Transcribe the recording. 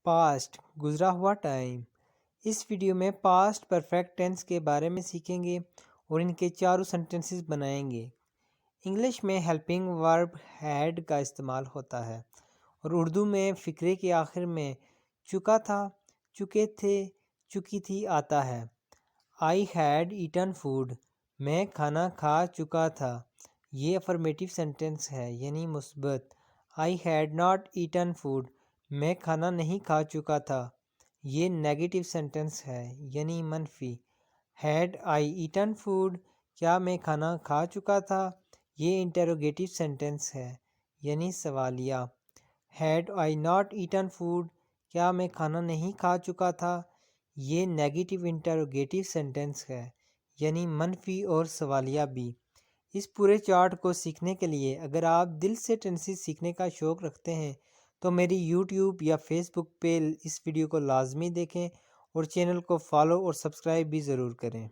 Past گزرا ہوا time. اس video میں پاسٹ پرفیکٹ ٹینس کے بارے میں سیکھیں گے اور ان کے چاروں سینٹنسز بنائیں گے۔ انگلش میں ہیلپنگ ورب ہیڈ کا استعمال ہوتا ہے اور اردو میں فقرے کے آخر میں چکا تھا، چکے تھے، چکی تھی آتا ہے۔ آئی ہیڈ ایٹن فوڈ، میں کھانا کھا چکا تھا، یہ افرمیٹیو سینٹنس ہے یعنی مثبت۔ I had not eaten food, میں کھانا نہیں کھا چکا تھا، یہ نیگیٹو سینٹنس ہے یعنی منفی۔ ہیڈ آئی ایٹن فوڈ، کیا میں کھانا کھا چکا تھا، یہ انٹروگیٹو سینٹنس ہے یعنی سوالیہ۔ Had I not eaten food, کیا میں کھانا نہیں کھا چکا تھا، یہ نیگیٹو انٹروگیٹو سینٹنس ہے یعنی منفی اور سوالیہ بھی۔ اس پورے چارٹ کو سیکھنے کے لیے اگر آپ دل سے ٹینسز سیکھنے کا شوق رکھتے ہیں تو میری یوٹیوب یا فیس بک پہ اس ویڈیو کو لازمی دیکھیں اور چینل کو فالو اور سبسکرائب بھی ضرور کریں۔